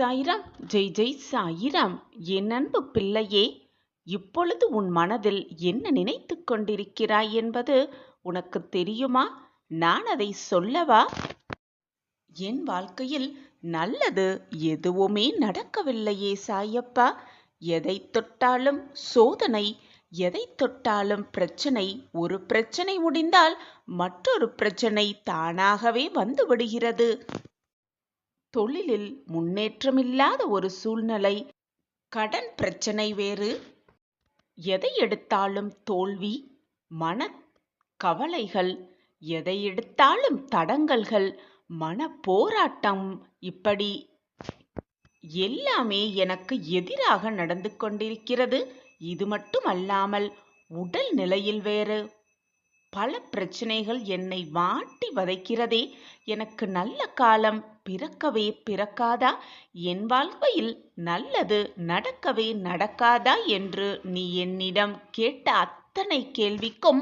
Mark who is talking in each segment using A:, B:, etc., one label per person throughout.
A: சாய்ராம். ஜெய் ஜெய் சாய்ராம். என் அன்பு பிள்ளையே, இப்பொழுது உன் மனதில் என்ன நினைத்துக் கொண்டிருக்கிறாய் என்பது உனக்கு தெரியுமா? நான் அதை சொல்லவா? என் வாழ்க்கையில் நல்லது எதுவுமே நடக்கவில்லையே சாயப்பா. எதை தொட்டாலும் சோதனை, எதை தொட்டாலும் பிரச்சனை. ஒரு பிரச்சனை முடிந்தால் மற்றொரு பிரச்சனை தானாகவே வந்து விடுகிறது. தொழிலில் முன்னேற்றமில்லாத ஒரு சூழ்நிலை, கடன் பிரச்சனை வேறு. எதை எடுத்தாலும் தோல்வி, மன கவலைகள், எதை எடுத்தாலும் தடங்கல்கள், மன போராட்டம். இப்படி எல்லாமே எனக்கு எதிராக நடந்து கொண்டிருக்கிறது. இது மட்டுமல்லாமல் உடல் நிலையில் வேறு பல பிரச்சனைகள் என்னை வாட்டி வதைக்கிறதே. எனக்கு நல்ல காலம் பிறக்கவே பிறக்காதா? என் வாழ்க்கையில் நல்லது நடக்கவே நடக்காதா என்று நீ என்னிடம் கேட்ட அத்தனை கேள்விக்கும்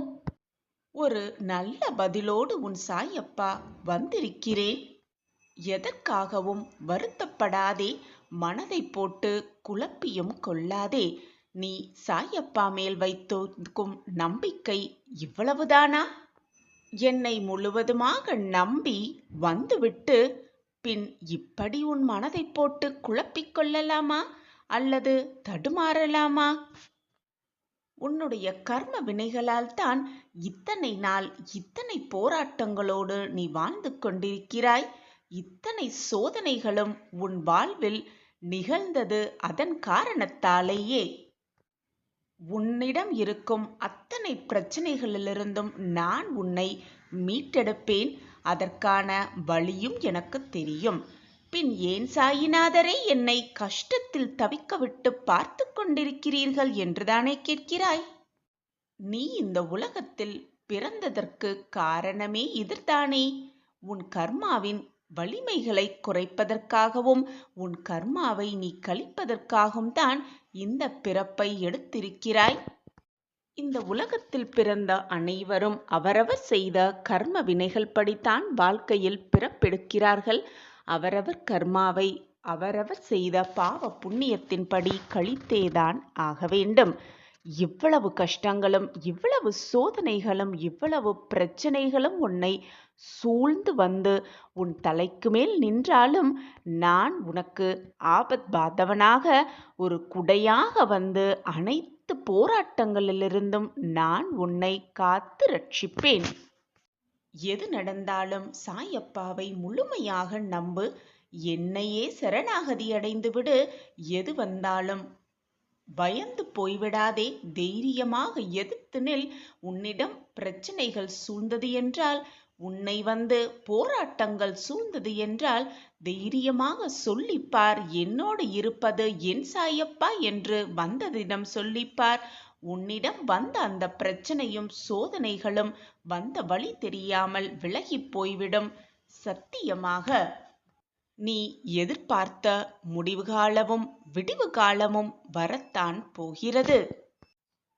A: ஒரு நல்ல பதிலோடு உன் சாயப்பா வந்திருக்கிறேன். எதற்காகவும் வருத்தப்படாதே, மனதை போட்டு குழப்பியும் கொள்ளாதே. நீ சாயப்பா மேல் வைத்திருக்கும் நம்பிக்கை இவ்வளவுதானா? என்னை முழுவதுமாக நம்பி வந்துவிட்டு பின் இப்படி உன் மனதை போட்டு குழப்பிக் கொள்ளலாமா அல்லது தடுமாறலாமா? உன்னுடைய கர்ம வினைகளால் தான் இத்தனை நாள் இத்தனை போராட்டங்களோடு நீ வாழ்ந்து கொண்டிருக்கிறாய். இத்தனை சோதனைகளும் உன் வாழ்வில் நிகழ்ந்தது அதன் காரணத்தாலேயே. உன்னிடம் இருக்கும் அத்தனை பிரச்சனைகளிலிருந்தும் நான் உன்னை மீட்டெடுப்பேன். அதற்கான வழியும் எனக்கு தெரியும். பின் ஏன் சாயிநாதரை என்னை கஷ்டத்தில் தவிக்க விட்டு பார்த்து கொண்டிருக்கிறீர்கள் என்றுதானே கேட்கிறாய்? நீ இந்த உலகத்தில் பிறந்ததற்கு காரணமே இதுதானே. உன் கர்மாவின் வலிமைகளை குறைப்பதற்காகவும் உன் கர்மாவை நீ கழிப்பதற்காகவும் தான் இந்த பிறப்பை எடுத்திருக்கிறாய். இந்த உலகத்தில் பிறந்த அனைவரும் அவரவர் செய்த கர்ம வினைகள் படித்தான் வாழ்க்கையில் பிறப்பெடுக்கிறார்கள். அவரவர் கர்மாவை அவரவர் செய்த பாவ புண்ணியத்தின்படி கழித்தேதான் ஆக வேண்டும். இவ்வளவு கஷ்டங்களும் இவ்வளவு சோதனைகளும் இவ்வளவு பிரச்சனைகளும் உன்னை சூழ்ந்து வந்து உன் தலைக்கு மேல் நின்றாலும் நான் உனக்கு ஆபத் பாந்தவனாக ஒரு குடையாக வந்து அனைத்து போராட்டங்களிலிருந்தும் நான் உன்னை காத்து ரட்சிப்பேன். எது நடந்தாலும் சாயப்பாவை முழுமையாக நம்பு. என்னையே சரணாகதி அடைந்து விடு. எது வந்தாலும் பயந்து போய்விடாதே. தைரியமாக எதிர்த்து நில். உன்னிடம் பிரச்சனைகள் சூழ்ந்தது என்றால், உன்னை வந்து போராட்டங்கள் சூழ்ந்தது என்றால் தைரியமாக சொல்லிப்பார். என்னோடு இருப்பது என் சாயப்பா என்று வந்ததிடம் சொல்லிப்பார். உன்னிடம் வந்த அந்த பிரச்சனையும் சோதனைகளும் வந்த வழி தெரியாமல் விலகி போய்விடும். சத்தியமாக நீ எதிர்பார்த்த முடிவு காலமும் விடிவு காலமும் வரத்தான் போகிறது.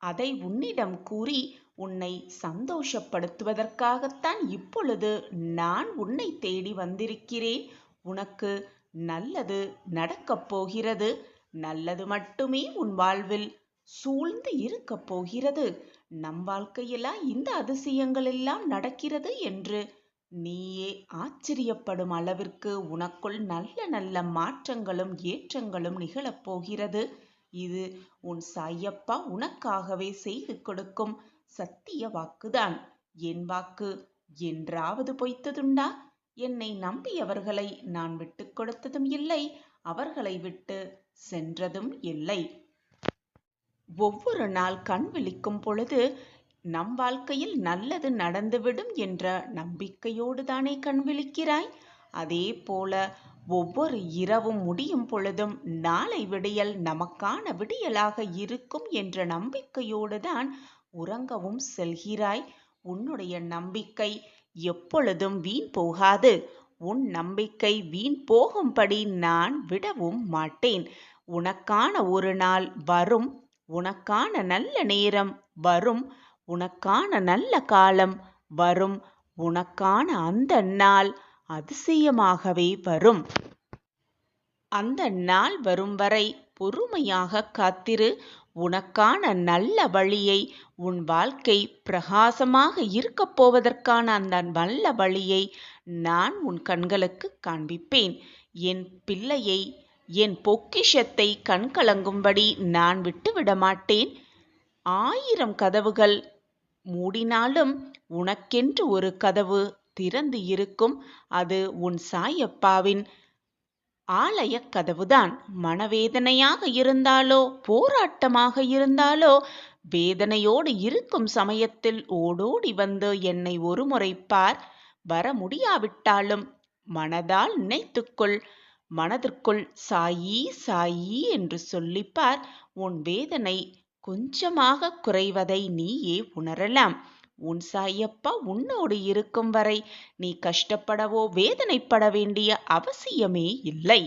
A: அதை உன்னிடம் கூறி உன்னை சந்தோஷப்படுத்துவதற்காகத்தான் இப்பொழுது நான் உன்னை தேடி வந்திருக்கிறேன். உனக்கு நல்லது நடக்கப் போகிறது. நல்லது மட்டுமே உன் வாழ்வில் சூழ்ந்து இருக்கப் போகிறது. நம் வாழ்க்கையிலா இந்த அதிசயங்கள் எல்லாம் நடக்கிறது என்று நீயே ஆச்சரியப்படும் அளவிற்கு உனக்குள் நல்ல நல்ல மாற்றங்களும் ஏற்றங்களும் நிகழப்போகிறது. இது உன் சாயப்பா உனக்காகவே செய்து கொடுக்கும் சத்திய வாக்குதான். என் வாக்கு என்றாவது பொய்த்ததுண்டா? என்னை நம்பியவர்களை நான் விட்டு கொடுத்ததும் இல்லை, அவர்களை விட்டு சென்றதும் இல்லை. ஒவ்வொரு நாள் கண் விழிக்கும் பொழுது நம் வாழ்க்கையில் நல்லது நடந்துவிடும் என்ற நம்பிக்கையோடு தானே கண் விழிக்கிறாய். அதே போல ஒவ்வொரு இரவும் முடியும் பொழுதும் நாளை விடியல் நமக்கான விடியலாக இருக்கும் என்ற நம்பிக்கையோடு தான் உறங்கவும் செல்கிறாய். உன்னுடைய நம்பிக்கை எப்பொழுதும் வீண் போகாது. உன் நம்பிக்கை வீண் போகும்படி நான் விடவும் மாட்டேன். உனக்கான ஒரு நாள் வரும். உனக்கான நல்ல நேரம் வரும். உனக்கான நல்ல காலம் வரும். உனக்கான அந்த நாள் அதிசயமாகவே வரும். அந்த நாள் வரும் வரை பொறுமையாக காத்திரு. உனக்கான நல்ல வழியை, உன் வாழ்க்கை பிரகாசமாக இருக்கப் போவதற்கான அந்த நல்ல வழியை நான் உன் கண்களுக்கு காண்பிப்பேன். என் பிள்ளையை, என் பொக்கிஷத்தை கண்கலங்கும்படி நான் விட்டுவிட மாட்டேன். 1000 கதவுகள் மூடினாலும் உனக்கென்று ஒரு கதவு திறந்து இருக்கும். அது உன் சாயப்பாவின் ஆலய கதவுதான். மனவேதனையாக இருந்தாலோ, போராட்டமாக இருந்தாலோ, வேதனையோடு இருக்கும் சமயத்தில் ஓடோடி வந்து என்னை ஒருமுறை பார். வர முடியாவிட்டாலும் மனதால் நினைத்துக்கொள். மனதிற்குள் சாயி சாயி என்று சொல்லிப்பார். உன் வேதனை கொஞ்சமாக குறைவதை நீயே உணரலாம். உன் சாயப்பா உன்னோடு இருக்கும் வரை நீ கஷ்டப்படவோ வேதனைப்பட வேண்டிய அவசியமே இல்லை.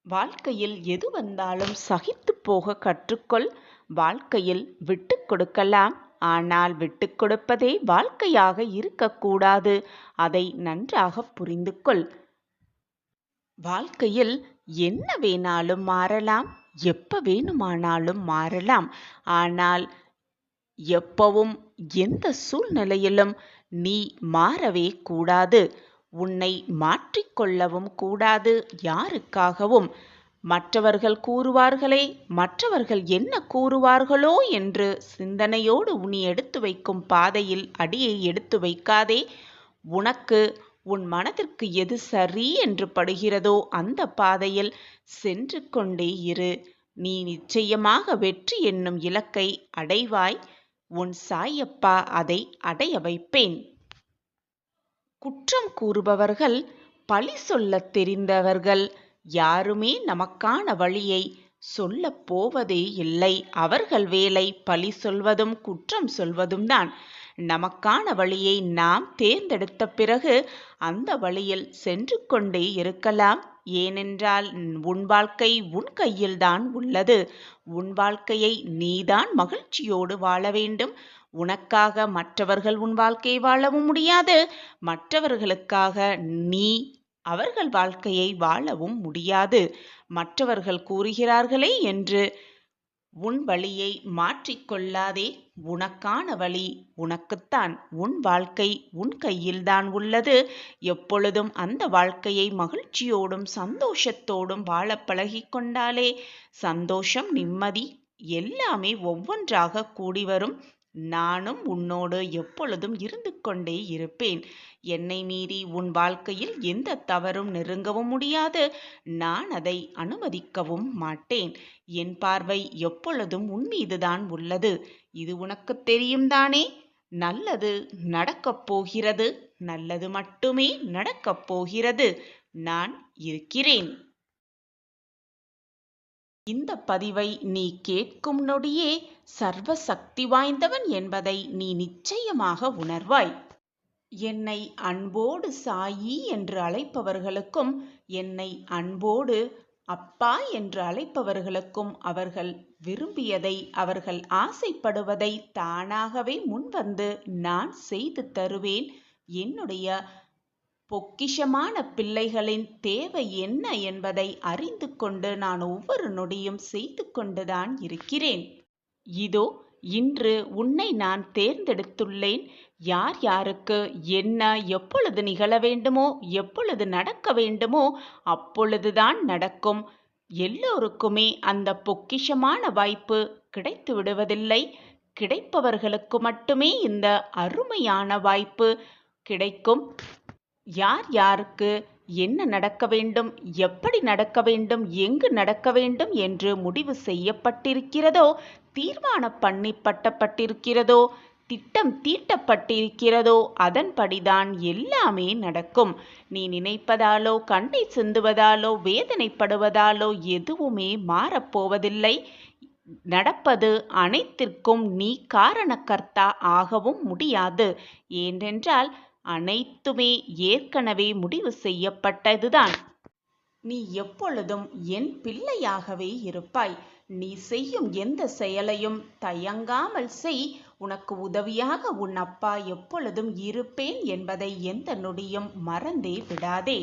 A: வாழ்க்கையில் எது வந்தாலும் சகித்து போக கற்றுக்கொள். வாழ்க்கையில் விட்டு கொடுக்கலாம். ஆனால் விட்டு கொடுப்பதே வாழ்க்கையாக இருக்கக்கூடாது. அதை நன்றாக புரிந்து கொள். வாழ்க்கையில் என்ன வேணாலும் மாறலாம், எப்ப வேணுமானாலும் மாறலாம். ஆனால் எப்பவும் எந்த சூழ்நிலையிலும் நீ மாறவே கூடாது. உன்னை மாற்றிக்கொள்ளவும் கூடாது யாருக்காகவும். மற்றவர்கள் கூறுவார்களே, மற்றவர்கள் என்ன கூறுவார்களோ என்று சிந்தனையோடு நீ எடுத்து வைக்கும் பாதையில் அடியை எடுத்து வைக்காதே. உனக்கு உன் மனதிற்கு எது சரி என்று படுகிறதோ அந்த பாதையில் சென்று கொண்டே இரு. நீ நிச்சயமாக வெற்றி என்னும் இலக்கை அடைவாய். உன் சாயப்பா அதை அடைய வைப்பேன். குற்றம் கூறுபவர்கள், பழி சொல்லத் தெரிந்தவர்கள் யாருமே நமக்கான வழியை சொல்லப் போவதே இல்லை. அவர்கள் வேலை பழி சொல்வதும் குற்றம் சொல்வதும் தான். நமக்கான வழியை நாம் தேர்ந்தெடுத்த பிறகு அந்த வழியில் சென்று கொண்டே இருக்கலாம். ஏனென்றால் உன் வாழ்க்கை உன் கையில்தான் உள்ளது. உன் வாழ்க்கையை நீதான் மகிழ்ச்சியோடு வாழ வேண்டும். உனக்காக மற்றவர்கள் உன் வாழ்க்கையை வாழவும் முடியாது. மற்றவர்களுக்காக நீ அவர்கள் வாழ்க்கையை வாழவும் முடியாது. மற்றவர்கள் கூறுகிறார்களே என்று உன் வழியை மாற்றிக்கொள்ளாதே. உனக்கான வழி உனக்குத்தான். உன் வாழ்க்கை உன் கையில்தான் உள்ளது. எப்பொழுதும் அந்த வாழ்க்கையை மகிழ்ச்சியோடும் சந்தோஷத்தோடும் வாழ பழகிக்கொண்டாலே சந்தோஷம், நிம்மதி எல்லாமே ஒவ்வொன்றாக கூடி வரும். நானும் உன்னோடு எப்பொழுதும் இருந்து கொண்டே இருப்பேன். என்னை மீறி உன் வாழ்க்கையில் எந்த தவறும் நெருங்கவும் முடியாது. நான் அதை அனுமதிக்கவும் மாட்டேன். என் பார்வை எப்பொழுதும் உன் மீதுதான் உள்ளது. இது உனக்கு தெரியும் தானே? நல்லது நடக்கப் போகிறது. நல்லது மட்டுமே நடக்கப் போகிறது. நான் இருக்கிறேன். இந்த பதிவை நீ கேட்கும் நொடியே சர்வ சக்தி வாய்ந்தவன் என்பதை நீ நிச்சயமாக உணர்வாய். என்னை அன்போடு சாயி என்று அழைப்பவர்களுக்கும், என்னை அன்போடு அப்பா என்று அழைப்பவர்களுக்கும் அவர்கள் விரும்பியதை, அவர்கள் ஆசைப்படுவதை தானாகவே முன்வந்து நான் செய்து தருவேன். என்னுடைய பொக்கிஷமான பிள்ளைகளின் தேவை என்ன என்பதை அறிந்து கொண்டு நான் ஒவ்வொரு நொடியும் செய்து கொண்டுதான் இருக்கிறேன். இதோ இன்று உன்னை நான் தேர்ந்தெடுத்துள்ளேன். யார் யாருக்கு என்ன எப்பொழுது நிகழ வேண்டுமோ, எப்பொழுது நடக்க வேண்டுமோ அப்பொழுதுதான் நடக்கும். எல்லோருக்குமே அந்த பொக்கிஷமான வாய்ப்பு கிடைத்து விடுவதில்லை. கிடைப்பவர்களுக்கு மட்டுமே இந்த அருமையான வாய்ப்பு கிடைக்கும். யார் யாருக்கு என்ன நடக்க வேண்டும், எப்படி நடக்க வேண்டும், எங்கு நடக்க வேண்டும் என்று முடிவு செய்யப்பட்டிருக்கிறதோ, தீர்மானம் பண்ணப்பட்டிருக்கிறதோ, திட்டம் தீட்டப்பட்டிருக்கிறதோ அதன்படிதான் எல்லாமே நடக்கும். நீ நினைப்பதாலோ, கண்ணீர் சிந்துவதாலோ, வேதனைப்படுவதாலோ எதுவுமே மாறப்போவதில்லை. நடப்பது அனைத்திற்கும் நீ காரணக்கர்த்தா ஆகவும் முடியாது. ஏனென்றால் அனைத்துமே ஏற்கனவே முடிவு செய்யப்பட்டதுதான். நீ எப்பொழுதும் என் பிள்ளையாகவே இருப்பாய். நீ செய்யும் எந்த செயலையும் தயங்காமல் செய். உனக்கு உதவியாக உன் அப்பா எப்பொழுதும் இருப்பேன் என்பதை எந்த நொடியும் மறந்தே விடாதே.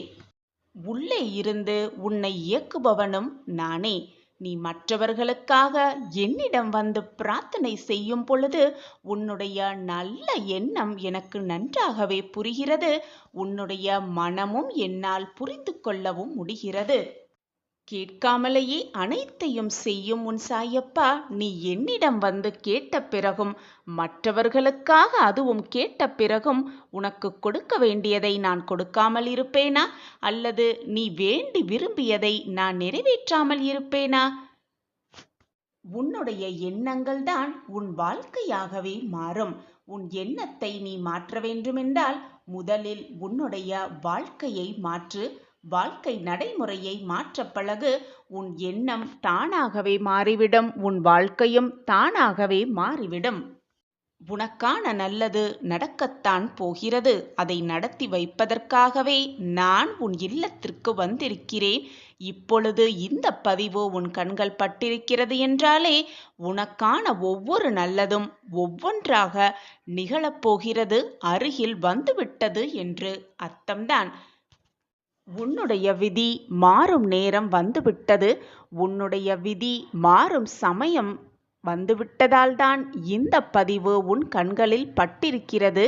A: உள்ளே இருந்து உன்னை இயக்குபவனும் நானே. நீ மற்றவர்களுக்காக என்னிடம் வந்து பிரார்த்தனை செய்யும் பொழுது உன்னுடைய நல்ல எண்ணம் எனக்கு நன்றாகவே புரிகிறது. உன்னுடைய மனமும் என்னால் புரிந்து கொள்ளவும் முடிகிறது. கேட்காமலேயே அனைத்தையும் செய்யும் உன் சாயப்பா, நீ என்னிடம் வந்து கேட்ட பிறகும், மற்றவர்களுக்காக அதுவும் கேட்ட பிறகும் உனக்கு கொடுக்க வேண்டியதை நான் கொடுக்காமல் இருப்பேனா? அல்லது நீ வேண்டி விரும்பியதை நான் நிறைவேற்றாமல் இருப்பேனா? உன்னுடைய எண்ணங்கள் தான் உன் வாழ்க்கையாகவே மாறும். உன் எண்ணத்தை நீ மாற்ற வேண்டுமென்றால் முதலில் உன்னுடைய வாழ்க்கையை மாற்று. வாழ்க்கை நடைமுறையை மாற்ற பழகு. உன் எண்ணம் தானாகவே மாறிவிடும். உன் வாழ்க்கையும் தானாகவே மாறிவிடும். உனக்கான நல்லது நடக்கத்தான் போகிறது. அதை நடத்தி வைப்பதற்காகவே நான் உன் இல்லத்திற்கு வந்திருக்கிறேன். இப்பொழுது இந்த பதிவு உன் கண்கள் பட்டிருக்கிறது என்றாலே உனக்கான ஒவ்வொரு நல்லதும் ஒவ்வொன்றாக நிகழப்போகிறது, அருகில் வந்துவிட்டது என்று அர்த்தம்தான். உன்னுடைய விதி மாறும் நேரம் வந்துவிட்டது. உன்னுடைய விதி மாறும் சமயம் வந்துவிட்டதால்தான் இந்த பதிவு உன் கண்களில் பட்டிருக்கிறது.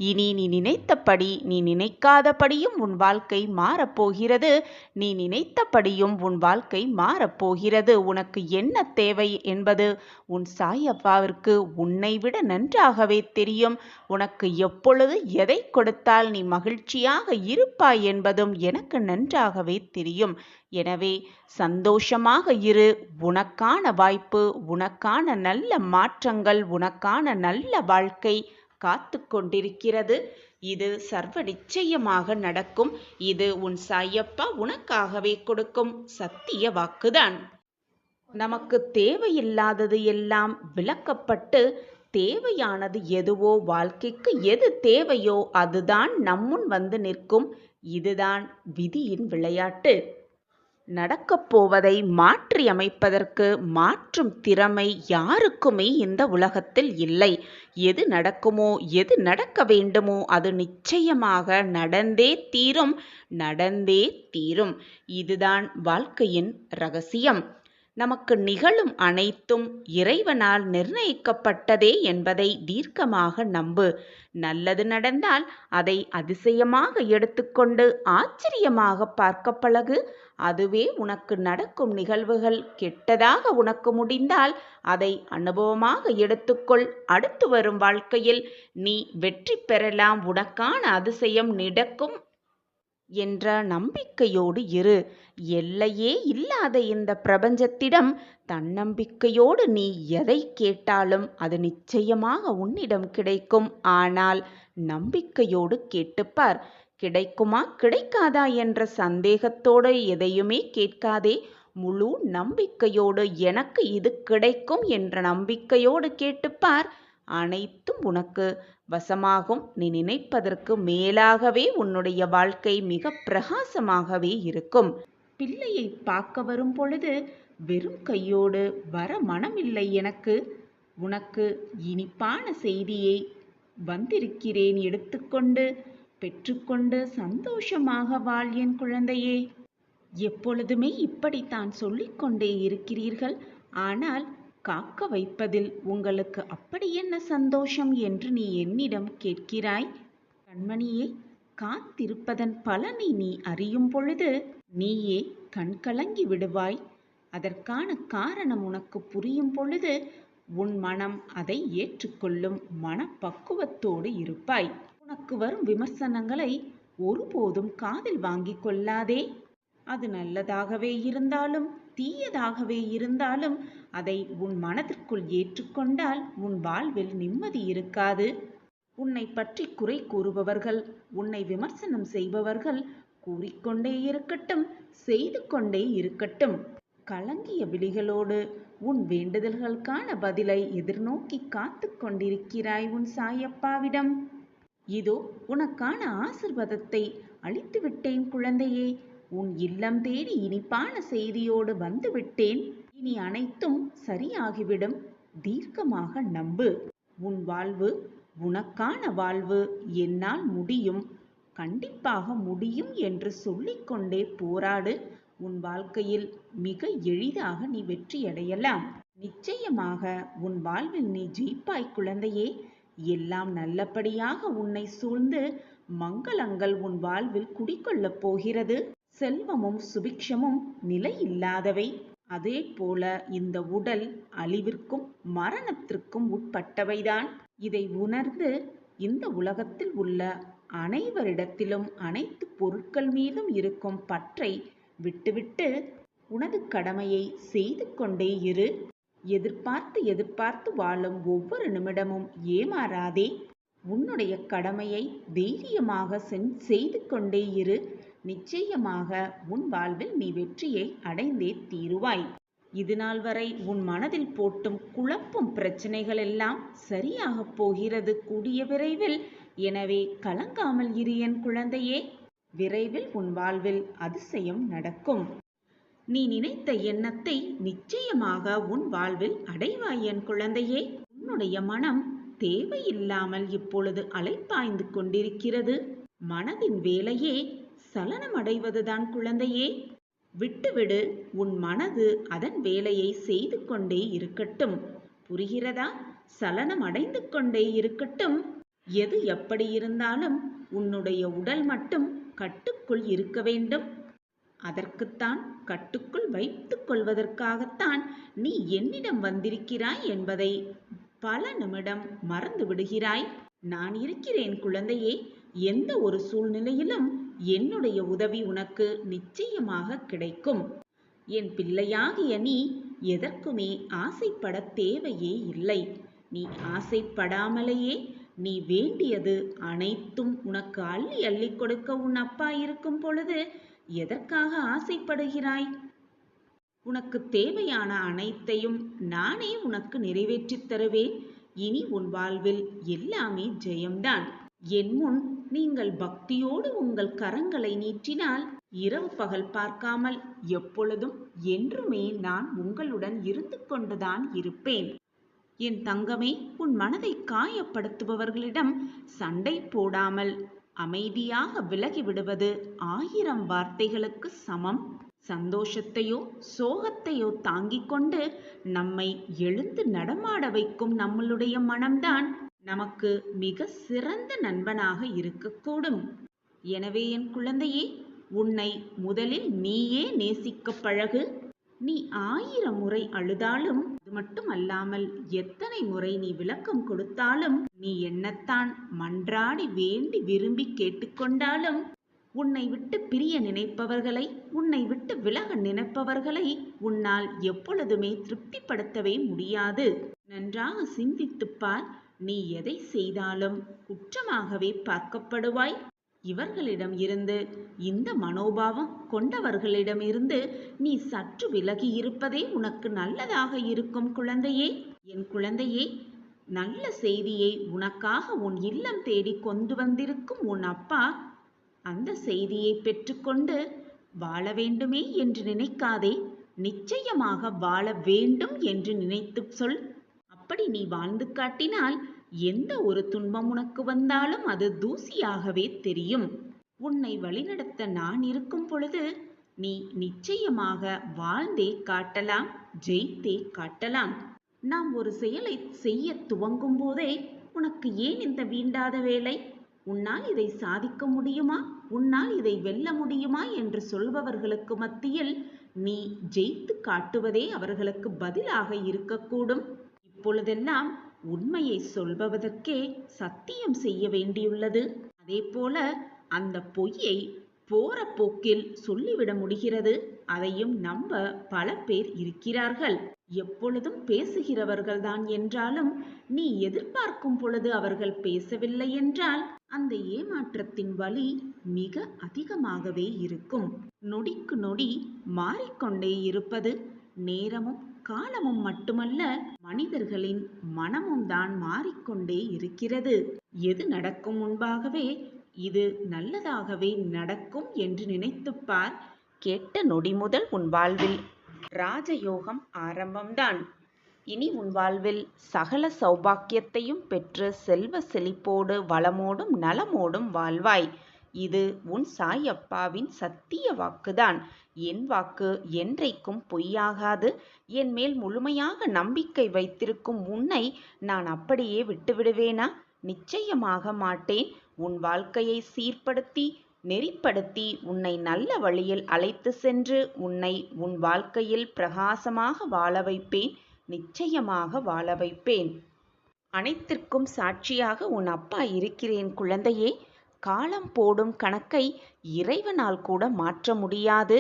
A: இனி நீ நினைத்தபடி, நீ நினைக்காதபடியும் உன் வாழ்க்கை மாறப்போகிறது. நீ நினைத்தபடியும் உன் வாழ்க்கை மாறப்போகிறது. உனக்கு என்ன தேவை என்பது உன் சாயப்பாவிற்கு உன்னை விட நன்றாகவே தெரியும். உனக்கு எப்பொழுது எதை கொடுத்தால் நீ மகிழ்ச்சியாக இருப்பாய் என்பதும் எனக்கு நன்றாகவே தெரியும். எனவே சந்தோஷமாக இரு. உனக்கான வாய்ப்பு, உனக்கான நல்ல மாற்றங்கள், உனக்கான நல்ல வாழ்க்கை காத்து கொண்டிருக்கிறது. இது சர்வ நிச்சயமாக நடக்கும். இது உன் சாயப்பா உனக்காகவே கொடுக்கும் சத்திய வாக்குதான். நமக்கு தேவையில்லாதது எல்லாம் விலக்கப்பட்டு தேவையானது எதுவோ, வாழ்க்கைக்கு எது தேவையோ அதுதான் நம்முன் வந்து நிற்கும். இதுதான் விதியின் விளையாட்டு. நடக்கப் போவதை மாற்றி அமைப்பதற்கு மாற்றும் திறமை யாருக்குமே இந்த உலகத்தில் இல்லை. எது நடக்குமோ, எது நடக்க வேண்டுமோ அது நிச்சயமாக நடந்தே தீரும், நடந்தே தீரும். இதுதான் வாழ்க்கையின் ரகசியம். நமக்கு நிகழும் அனைத்தும் இறைவனால் நிர்ணயிக்கப்பட்டதே என்பதை தீர்க்கமாக நம்பு. நல்லது நடந்தால் அதை அதிசயமாக எடுத்துக்கொண்டு ஆச்சரியமாக பார்க்க பழகு. அதுவே உனக்கு நடக்கும் நிகழ்வுகள் கெட்டதாக உனக்கு முடிந்தால் அதை அனுபவமாக எடுத்துக்கொள். அடுத்து வரும் வாழ்க்கையில் நீ வெற்றி பெறலாம். உனக்கான அதிசயம் நடக்கும் என்ற நம்பிக்கையோடு இரு. எல்லையே இல்லாத இந்த பிரபஞ்சத்திடம் தன்னம்பிக்கையோடு நீ எதை கேட்டாலும் அது நிச்சயமாக உன்னிடம் கிடைக்கும். ஆனால் நம்பிக்கையோடு கேட்டுப்பார். கிடைக்குமா கிடைக்காதா என்ற சந்தேகத்தோடு எதையுமே கேட்காதே. முழு நம்பிக்கையோடு எனக்கு இது கிடைக்கும் என்ற நம்பிக்கையோடு கேட்டுப்பார். அனைத்தும் உனக்கு வசமாகும். நீ நினைப்பதற்கு மேலாகவே உன்னுடைய வாழ்க்கை மிக பிரகாசமாகவே இருக்கும். பிள்ளையை பார்க்க வரும் பொழுது வெறும் கையோடு வர மனமில்லை எனக்கு. உனக்கு இனிப்பான செய்தியை வந்திருக்கிறேன். எடுத்துக்கொண்டு பெற்றுக்கொண்டு சந்தோஷமாக வாழ் என் குழந்தையே. எப்பொழுதுமே இப்படித்தான் சொல்லிக்கொண்டே இருக்கிறீர்கள். ஆனால் காக்க வைப்பதில் உங்களுக்கு அப்படி என்ன சந்தோஷம் என்று நீ என்னிடம் கேட்கிறாய். கண்மணியே, காத்திருப்பதன் பலனை நீ அறியும் பொழுது நீயே கண்கலங்கி விடுவாய். அதற்கான காரணம் உனக்கு புரியும் பொழுது உன் மனம் அதை ஏற்றுக்கொள்ளும் மனப்பக்குவத்தோடு இருப்பாய். உனக்கு வரும் விமர்சனங்களை ஒருபோதும் காதில் வாங்கிக் கொள்ளாதே. அது நல்லதாகவே இருந்தாலும் தீயதாகவே இருந்தாலும் அதை உன் மனதிற்குள் ஏற்றுக்கொண்டால் உன் வாழ்வில் நிம்மதி இருக்காது. உன்னை பற்றி குறை கூறுபவர்கள், உன்னை விமர்சனம் செய்பவர்கள் கூறிக்கொண்டே இருக்கட்டும், செய்து கொண்டே இருக்கட்டும். கலங்கிய விழிகளோடு உன் வேண்டுதல்களுக்கான பதிலை எதிர்நோக்கி காத்து கொண்டிருக்கிறாய் உன் சாயப்பாவிடம். இதோ உனக்கான ஆசிர்வாதத்தை அளித்து விட்டேன் குழந்தையே. உன் இல்லம் தேடி இனிப்பான செய்தியோடு வந்து விட்டேன். இனி அனைத்தும் சரியாகிவிடும். தீர்க்கமாக நம்பு. உன் வாழ்வு, உனக்கான வாழ்வு என்னால் முடியும். கண்டிப்பாக முடியும் என்று சொல்லிக்கொண்டே போராடு. உன் வாழ்க்கையில் மிக எளிதாக நீ வெற்றியடையலாம். நிச்சயமாக உன் வாழ்வில் நீ ஜெயிப்பாய் குழந்தையே. எல்லாம் நல்லபடியாக உன்னை சூழ்ந்து மங்களங்கள் உன் வாழ்வில் குடிக்கொள்ளப் போகிறது. செல்வமும் சுபிக்ஷமும் நிலையில்லாதவை. அதே போல இந்த உடல் அழிவிற்கும் மரணத்திற்கும் உட்பட்டவைதான். இதை உணர்ந்து இந்த உலகத்தில் உள்ள அனைவரிடத்திலும் அனைத்து பொருட்கள் மீதும் இருக்கும் பற்றை விட்டுவிட்டு உனது கடமையை செய்து கொண்டே இரு. எதிர்பார்த்து எதிர்பார்த்து வாழும் ஒவ்வொரு நிமிடமும் ஏமாறாதே. உன்னுடைய கடமையை தைரியமாக செய்து கொண்டே இரு. நிச்சயமாக உன் வாழ்வில் நீ வெற்றியை அடைந்தே தீருவாய். இதுநாள் வரை உன் மனதில் போட்டும் குழப்பும் பிரச்சனைகள் எல்லாம் சரியாக போகிறது கூடிய விரைவில். எனவே கலங்காமல் இரு என் குழந்தையே. விரைவில் உன் வாழ்வில் அதிசயம் நடக்கும். நீ நினைத்த எண்ணத்தை நிச்சயமாக உன் வாழ்வில் அடைவாய் என் குழந்தையே. உன்னுடைய மனம் தேவையில்லாமல் இப்பொழுது அலைப்பாய்ந்து கொண்டிருக்கிறது. மனதின் வேலையே சலனமடைவதுதான் குழந்தையே. விட்டுவிடு. உன் மனது அதன் வேலையை செய்து கொண்டே இருக்கட்டும். புரிகிறதா? சலனம் அடைந்து கொண்டே இருக்கட்டும். எது எப்படி இருந்தாலும் உன்னுடைய உடல் மட்டும் கட்டுக்குள் இருக்க வேண்டும். அதற்குத்தான், கட்டுக்குள் வைத்துக் கொள்வதற்காகத்தான் நீ என்னிடம் வந்திருக்கிறாய் என்பதை பல நிமிடம் மறந்து விடுகிறாய். நான் இருக்கிறேன் குழந்தையே. எந்த ஒரு சூழ்நிலையிலும் என்னுடைய உதவி உனக்கு நிச்சயமாக கிடைக்கும். என் பிள்ளையாகிய நீ எதற்குமே ஆசைப்பட தேவையே இல்லை. நீ ஆசைப்படாமலேயே நீ வேண்டியது அனைத்தும் உனக்கு அள்ளி அள்ளி கொடுக்க உன் அப்பா இருக்கும் பொழுது எதற்காக ஆசைப்படுகிறாய்? உனக்கு தேவையான அனைத்தையும் நானே உனக்கு நிறைவேற்றித் தருவேன். இனி உன் வாழ்வில் எல்லாமே ஜெயம்தான். என் முன் நீங்கள் பக்தியோடு உங்கள் கரங்களை நீட்டினால் இரவு பகல் பார்க்காமல் எப்பொழுதும் என்றுமே நான் உங்களுடன் இருந்து கொண்டுதான் இருப்பேன். என் தங்கமே, உன் மனதை காயப்படுத்துபவர்களிடம் சண்டை போடாமல் அமைதியாக விலகி விடுவது 1000 வார்த்தைகளுக்கு சமம். சந்தோஷத்தையோ சோகத்தையோ தாங்கிக் கொண்டு நம்மை எழுந்து நடமாட வைக்கும் நம்மளுடைய மனம்தான் நமக்கு மிக சிறந்த நண்பனாக இருக்கக்கூடும். எனவே என் குழந்தையே, உன்னை முதலில் நீயே நேசிக்க பழகு. நீ 1000 முறை அழுதாலும், அது மட்டும் அல்லாமல் எத்தனை முறை நீ விளக்கம் கொடுத்தாலும், நீ என்னத்தான் மன்றாடி வேண்டி விரும்பி கேட்டுக்கொண்டாலும், உன்னை விட்டு பிரிய நினைப்பவர்களை, உன்னை விட்டு விலக நினைப்பவர்களை உன்னால் எப்பொழுதுமே திருப்திப்படுத்தவே முடியாது. நன்றாக சிந்தித்துப்பார். நீ எதை செய்தாலும் குற்றமாகவே பார்க்கப்படுவாய். இவர்களிடம் இருந்து, இந்த மனோபாவம் கொண்டவர்களிடமிருந்து நீ சற்று விலகி இருப்பதே உனக்கு நல்லதாக இருக்கும் குழந்தையே. என் குழந்தையே, நல்ல செய்தியை உனக்காக உன் இல்லம் தேடி கொண்டு வந்திருக்கும் உன் அப்பா அந்த செய்தியை பெற்றுக்கொண்டு வாழ வேண்டுமே என்று நினைக்காதே. நிச்சயமாக வாழ வேண்டும் என்று நினைத்து சொல். அப்படி நீ வாழ்ந்து காட்டினால் எந்த ஒரு துன்பம் உனக்கு வந்தாலும் அது தூசியாகவே தெரியும். உன்னை வழிநடத்த நான் இருக்கும் பொழுது நீ நிச்சயமாக வாழ்ந்தே காட்டலாம், ஜெயித்தே காட்டலாம். நாம் ஒரு செயலை செய்ய துவங்கும் போதே உனக்கு ஏன் இந்த வீண்டாத வேலை, உன்னால் இதை சாதிக்க முடியுமா, உன்னால் இதை வெல்ல முடியுமா என்று சொல்பவர்களுக்கு மத்தியில் நீ ஜெயித்து காட்டுவதே அவர்களுக்கு பதிலாக இருக்கக்கூடும். இப்பொழுதெல்லாம் உண்மையை சொல்பவதற்கே சத்தியம் செய்ய வேண்டியுள்ளது. அதே போல அந்த பொய்யை போற போக்கில் சொல்லிவிட முடிகிறது. அதையும் நம்ப பல பேர் இருக்கிறார்கள். எப்பொழுதும் பேசுகிறவர்கள்தான் என்றாலும் நீ எதிர்பார்க்கும் பொழுது அவர்கள் பேசவில்லை என்றால் அந்த ஏமாற்றத்தின் வலி மிக அதிகமாகவே இருக்கும். நொடிக்கு நொடி மாறிக்கொண்டே இருப்பது நேரமும் காலமும் மட்டுமல்ல, மனிதர்களின் மனமும் தான் மாறிக்கொண்டே இருக்கிறது. எது நடக்கும் முன்பாகவே இது நல்லதாகவே நடக்கும் என்று நினைத்துப்பார். கேட்ட நொடி முதல் உன் வாழ்வில் ராஜயோகம் ஆரம்பம்தான். இனி உன் வாழ்வில் சகல சௌபாக்கியத்தையும் பெற்று செல்வ செழிப்போடு வளமோடும் நலமோடும் வாழ்வாய். இது உன் சாயப்பாவின் சத்திய வாக்குதான். என் வாக்கு என்றைக்கும் பொய்யாகாது. என் மேல் முழுமையாக நம்பிக்கை வைத்திருக்கும் உன்னை நான் அப்படியே விட்டுவிடுவேனா? நிச்சயமாக மாட்டேன். உன் வாழ்க்கையை சீர்படுத்தி நெறிப்படுத்தி உன்னை நல்ல வழியில் அழைத்து சென்று உன்னை உன் வாழ்க்கையில் பிரகாசமாக வாழ வைப்பேன். நிச்சயமாக வாழ வைப்பேன். அனைத்திற்கும் சாட்சியாக உன் அப்பா இருக்கிறேன் குழந்தையே. காலம் போடும் கணக்கை இறைவனால் கூட மாற்ற முடியாது.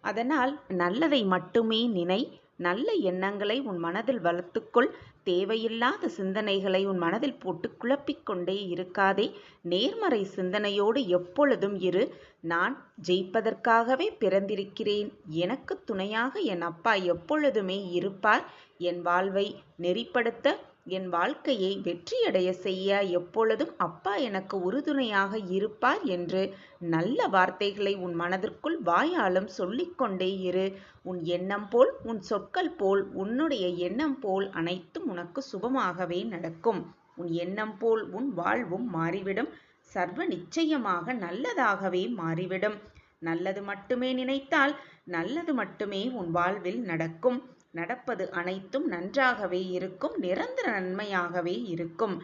A: அதனால் நல்லதை மட்டுமே நினை. நல்ல எண்ணங்களை உன் மனதில் வளர்த்துக்கொள். தேவையில்லாத சிந்தனைகளை உன் மனதில் போட்டு குழப்பிக் கொண்டே இருக்காதே. நேர்மறை சிந்தனையோடு எப்பொழுதும் இரு. நான் ஜெயிப்பதற்காகவே பிறந்திருக்கிறேன். எனக்கு துணையாக என் அப்பா எப்பொழுதுமே இருப்பார். என் வாழ்வை நெறிப்படுத்த, என் வாழ்க்கையை வெற்றியடைய செய்ய எப்பொழுதும் அப்பா எனக்கு உறுதுணையாக இருப்பார் என்று நல்ல வார்த்தைகளை உன் மனதிற்குள் வாயாலும் சொல்லிக்கொண்டே இரு. உன் எண்ணம் போல், உன் சொற்கள் போல், உன்னுடைய எண்ணம் போல் அனைத்தும் உனக்கு சுபமாகவே நடக்கும். உன் எண்ணம் போல் உன் வாழ்வும் மாறிவிடும். சர்வ நிச்சயமாக நல்லதாகவே மாறிவிடும். நல்லது மட்டுமே நினைத்தால் நல்லது மட்டுமே உன் வாழ்வில் நடக்கும். நடப்பது அனைத்தும் நன்றாகவே இருக்கும். நிரந்தர நன்மையாகவே இருக்கும்.